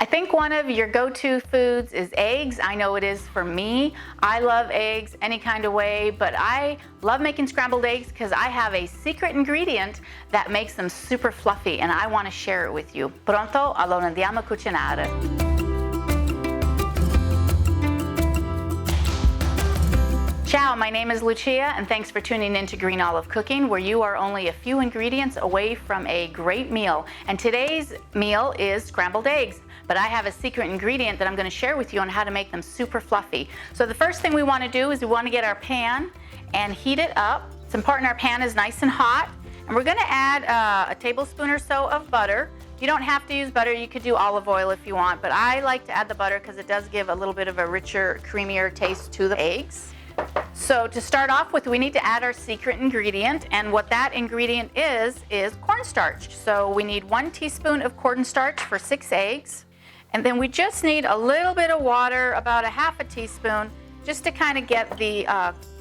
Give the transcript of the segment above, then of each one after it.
I think one of your go-to foods is eggs. I know it is for me. I love eggs any kind of way, but I love making scrambled eggs because I have a secret ingredient that makes them super fluffy, and I want to share it with you. Pronto? Allora andiamo a cucinare. Ciao, my name is Lucia, and thanks for tuning in to GreenOlive Cooking, where you are only a few ingredients away from a great meal. And today's meal is scrambled eggs, but I have a secret ingredient that I'm going to share with you on how to make them super fluffy. So the first thing we want to do is we want to get our pan and heat it up. It's important our pan is nice and hot, and we're going to add a tablespoon or so of butter. You don't have to use butter, you could do olive oil if you want, but I like to add the butter because it does give a little bit of a richer, creamier taste to the eggs. So to start off with, we need to add our secret ingredient, and what that ingredient is cornstarch. So we need 1 teaspoon of cornstarch for 6 eggs, and then we just need a little bit of water, about ½ teaspoon, just to kind of get the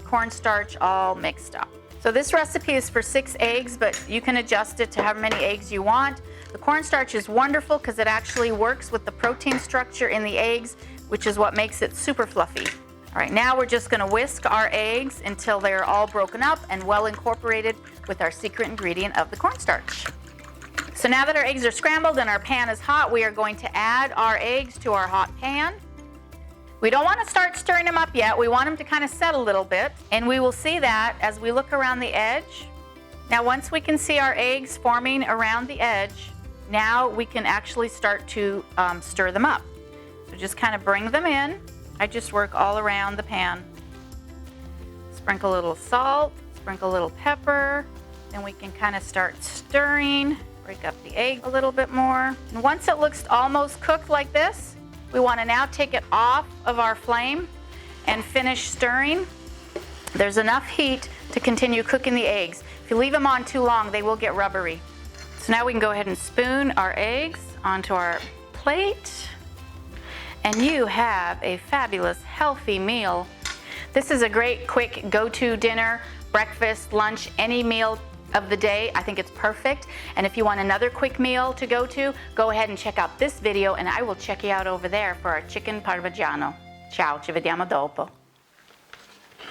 cornstarch all mixed up. So this recipe is for 6 eggs, but you can adjust it to however many eggs you want. The cornstarch is wonderful because it actually works with the protein structure in the eggs, which is what makes it super fluffy. All right, now we're just going to whisk our eggs until they're all broken up and well incorporated with our secret ingredient of the cornstarch. So now that our eggs are scrambled and our pan is hot, we are going to add our eggs to our hot pan. We don't want to start stirring them up yet. We want them to kind of set a little bit, and we will see that as we look around the edge. Now once we can see our eggs forming around the edge, now we can actually start to stir them up. So just kind of bring them in. I just work all around the pan. Sprinkle a little salt, sprinkle a little pepper, then we can kind of start stirring, break up the egg a little bit more. And once it looks almost cooked like this, we want to now take it off of our flame and finish stirring. There's enough heat to continue cooking the eggs. If you leave them on too long, they will get rubbery. So now we can go ahead and spoon our eggs onto our plate. And you have a fabulous, healthy meal. This is a great, quick go-to dinner, breakfast, lunch, any meal of the day. I think it's perfect. And if you want another quick meal to go to, go ahead and check out this video, and I will check you out over there for our chicken parmigiano. Ciao, ci vediamo dopo.